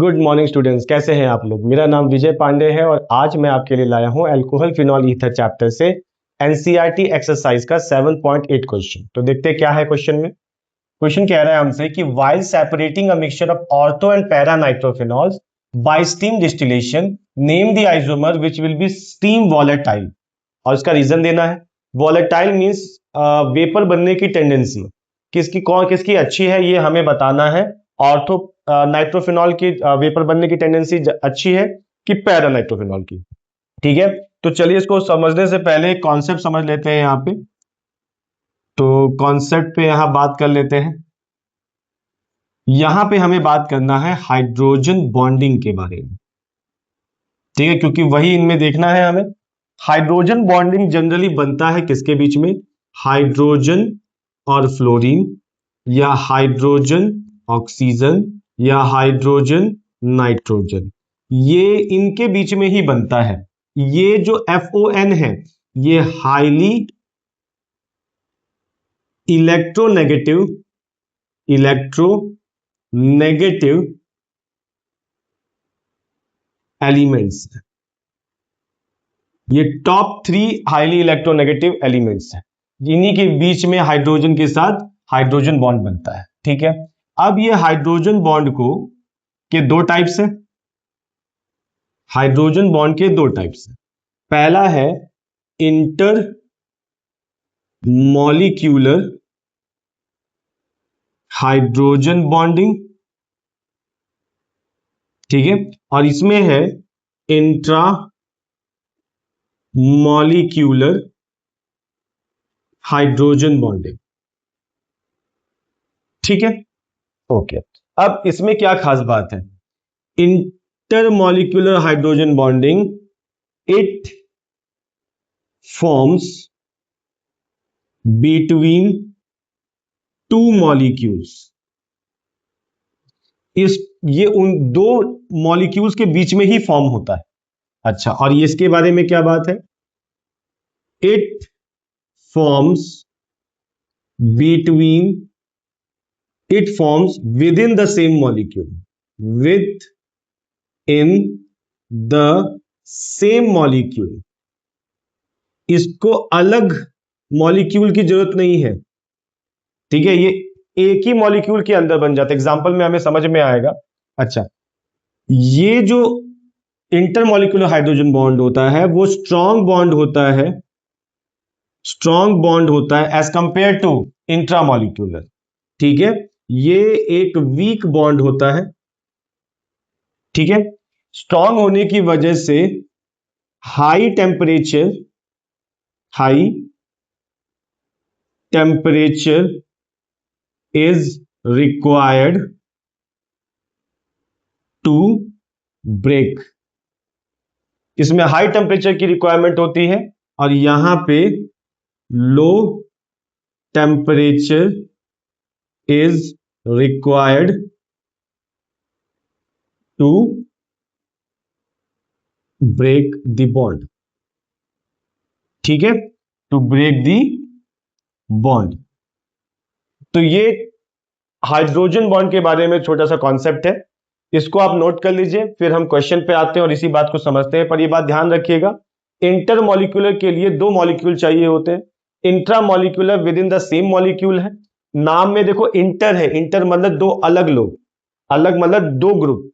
Good morning students, कैसे हैं आप लोग। मेरा नाम विजय पांडे है और आज मैं आपके लिए लाया हूं अल्कोहल फिनॉल ईथर चैप्टर से एनसीईआरटी एक्सरसाइज का 7.8 क्वेश्चन। तो देखते हैं क्या है क्वेश्चन में। क्वेश्चन कह रहा है हमसे कि while separating a mixture of ortho and para nitrophenols by steam distillation name the isomer which will be steam volatile. और इसका रीजन देना है। वॉलेटाइल मींस वेपर बनने की टेंडेंसी किसकी अच्छी है ये हमें बताना है। ऑर्थो नाइट्रोफिनॉल की वेपर बनने की टेंडेंसी अच्छी है कि पैरा नाइट्रोफिनॉल की। ठीक है, तो चलिए इसको समझने से पहले कॉन्सेप्ट समझ लेते हैं यहाँ पे। तो कॉन्सेप्ट पे यहाँ बात कर लेते हैं। यहां पे हमें बात करना है हाइड्रोजन बॉन्डिंग के बारे में। ठीक है, क्योंकि वही इनमें देखना है हमें। हाइड्रोजन बॉन्डिंग जनरली बनता है किसके बीच में, हाइड्रोजन और फ्लोरीन, या हाइड्रोजन ऑक्सीजन, या हाइड्रोजन नाइट्रोजन, ये इनके बीच में ही बनता है। ये जो FON है ये हाईली इलेक्ट्रोनेगेटिव एलिमेंट्स है। ये टॉप 3 हाईली इलेक्ट्रोनेगेटिव एलिमेंट्स है, इन्हीं के बीच में हाइड्रोजन के साथ हाइड्रोजन बॉन्ड बनता है। ठीक है, अब ये हाइड्रोजन बॉन्ड को के दो टाइप्स है। हाइड्रोजन बॉन्ड के दो टाइप्स है। पहला है इंटर मॉलिक्यूलर हाइड्रोजन बॉन्डिंग। ठीक है, और इसमें है इंट्रा मॉलिक्यूलर हाइड्रोजन बॉन्डिंग। ठीक है, ओके। अब इसमें क्या खास बात है, intermolecular hydrogen bonding it forms between two molecules. ये उन दो मॉलिक्यूल्स के बीच में ही फॉर्म होता है। अच्छा, और ये इसके बारे में क्या बात है, it forms with in the same molecule, with in the same molecule. इसको अलग मॉलिक्यूल की जरूरत नहीं है। ठीक है, ये एक ही मॉलिक्यूल के अंदर बन जाता है। एग्जांपल में हमें समझ में आएगा। अच्छा, ये जो इंटरमॉलिक्यूलर हाइड्रोजन बॉन्ड होता है वो स्ट्रॉन्ग बॉन्ड होता है एज कंपेयर टू इंट्रामॉलिक्यूलर। ठीक है, ये एक वीक बॉन्ड होता है। ठीक है, स्ट्रॉन्ग होने की वजह से high temperature is required to break। इसमें हाई टेम्परेचर की रिक्वायरमेंट होती है और यहां पे low temperature is required to break the bond. ठीक है, टू ब्रेक द बॉन्ड। तो ये हाइड्रोजन बॉन्ड के बारे में छोटा सा कॉन्सेप्ट है, इसको आप नोट कर लीजिए। फिर हम क्वेश्चन पे आते हैं और इसी बात को समझते हैं। पर ये बात ध्यान रखिएगा, इंटर मॉलिक्यूलर के लिए दो मॉलिक्यूल चाहिए होते हैं। Intra molecular with in the same molecule है। नाम में देखो इंटर है, इंटर मतलब दो अलग लोग, अलग मतलब दो ग्रुप।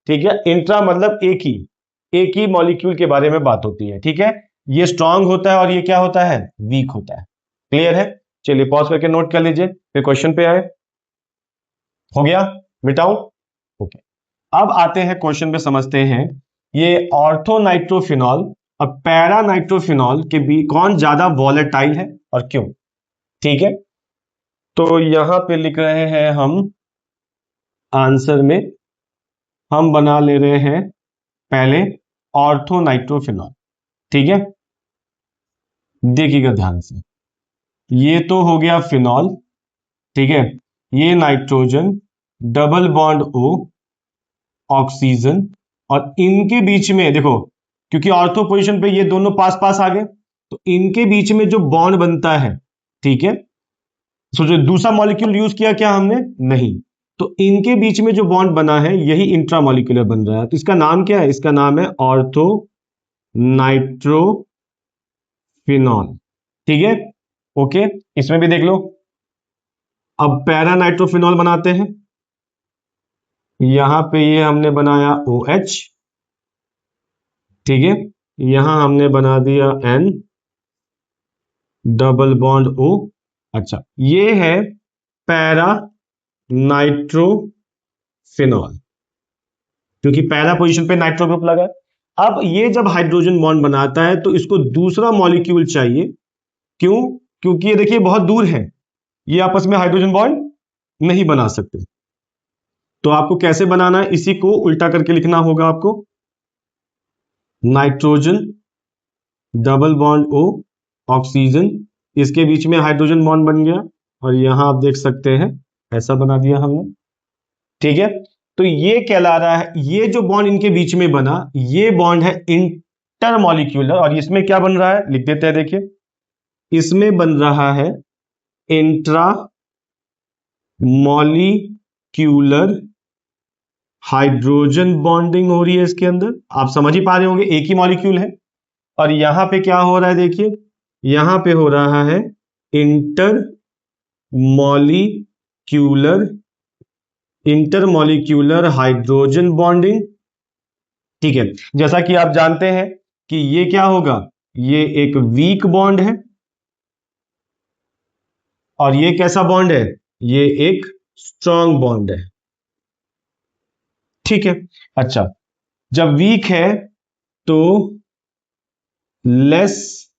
ठीक है, इंट्रा मतलब एक ही मॉलिक्यूल के बारे में बात होती है। ठीक है, ये स्ट्रांग होता है और ये क्या होता है, वीक होता है। क्लियर है, चलिए पॉज करके नोट कर लीजिए, फिर क्वेश्चन पे आए। हो गया, मिटाओ। ओके, अब आते हैं क्वेश्चन पे, समझते हैं ये ऑर्थो नाइट्रोफिनॉल और पैरा नाइट्रोफिनॉल के बीच कौन ज्यादा वॉलेटाइल है और क्यों। ठीक है, तो यहां पे लिख रहे हैं हम आंसर में, हम बना ले रहे हैं पहले ऑर्थो नाइट्रोफिनॉल। ठीक है, देखिएगा ध्यान से, ये तो हो गया फिनॉल। ठीक है, ये nitrogen, double bond O, oxygen, और इनके बीच में देखो, क्योंकि ऑर्थो पोजीशन पे ये दोनों पास पास आ गए, तो इनके बीच में जो बॉन्ड बनता है, ठीक है, सोचो दूसरा मॉलिक्यूल यूज किया क्या हमने, नहीं, तो इनके बीच में जो बॉन्ड बना है यही इंट्रामॉलिक्यूलर बन रहा है। तो इसका नाम क्या है? इसका नाम है ऑर्थो नाइट्रोफिनॉल। ठीक है, ओके, इसमें भी देख लो। अब पैरा नाइट्रोफिनॉल बनाते हैं। यहां पे ये हमने बनाया OH, ठीक है, यहां हमने बना दिया N डबल बॉन्ड O। अच्छा, ये है पैरा नाइट्रोफिनॉल, क्योंकि पहला पोजीशन पे नाइट्रो ग्रुप लगा है। अब ये जब हाइड्रोजन बॉन्ड बनाता है तो इसको दूसरा मॉलिक्यूल चाहिए। क्यों? क्योंकि ये देखिए बहुत दूर है, ये आपस में हाइड्रोजन बॉन्ड नहीं बना सकते। तो आपको कैसे बनाना है? इसी को उल्टा करके लिखना होगा आपको। Nitrogen double bond O, oxygen, इसके बीच में हाइड्रोजन बॉन्ड बन गया और यहां आप देख सकते हैं ऐसा बना दिया हमने। ठीक है, तो ये कहला रहा है, ये जो बॉन्ड इनके बीच में बना ये बॉन्ड है इंटरमॉलिक्यूलर। और इसमें क्या बन रहा है लिख देते हैं, देखिए इसमें बन रहा है इंट्रा मॉलिक्यूलर हाइड्रोजन बॉन्डिंग हो रही है इसके अंदर। आप समझ ही पा रहे होंगे, एक ही मॉलिक्यूल है। और यहां पे क्या हो रहा है? देखिए यहां पे हो रहा है इंटरमॉलिक्यूलर हाइड्रोजन बॉन्डिंग। ठीक है, जैसा कि आप जानते हैं कि ये क्या होगा, ये एक वीक बॉन्ड है और ये कैसा बॉन्ड है? ये एक स्ट्रॉन्ग बॉन्ड है। ठीक है, अच्छा, जब वीक है तो लेस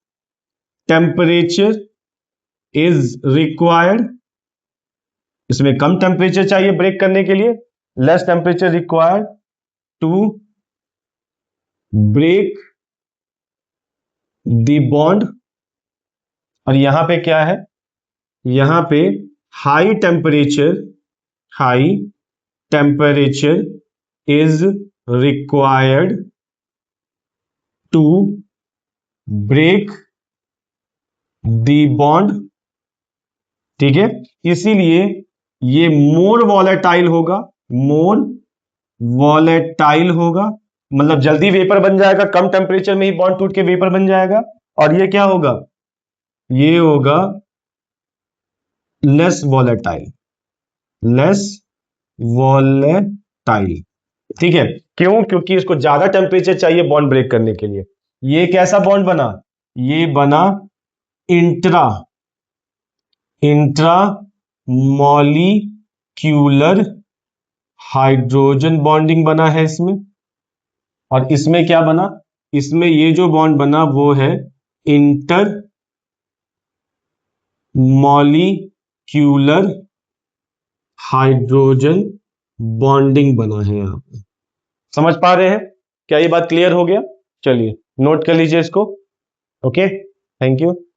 टेम्परेचर इज रिक्वायर्ड, इसमें कम टेम्परेचर चाहिए ब्रेक करने के लिए। Less temperature required to break the bond. और यहां पे क्या है? यहां पे high temperature is required to break the bond. ठीक है, इसीलिए ये मोर वॉलेटाइल होगा, मतलब जल्दी वेपर बन जाएगा, कम टेम्परेचर में ही बॉन्ड टूट के वेपर बन जाएगा। और ये क्या होगा? ये होगा लेस वॉलेटाइल। ठीक है, क्यों? क्योंकि इसको ज्यादा टेम्परेचर चाहिए बॉन्ड ब्रेक करने के लिए। ये कैसा बॉन्ड बना? ये बना इंट्रा मॉलिक्यूलर हाइड्रोजन बॉन्डिंग बना है इसमें। और इसमें क्या बना? इसमें ये जो बॉन्ड बना वो है इंटर मॉलिक्यूलर हाइड्रोजन बॉन्डिंग बना है। यहां पे समझ पा रहे हैं? क्या ये बात क्लियर हो गया? चलिए नोट कर लीजिए इसको। Okay, thank you.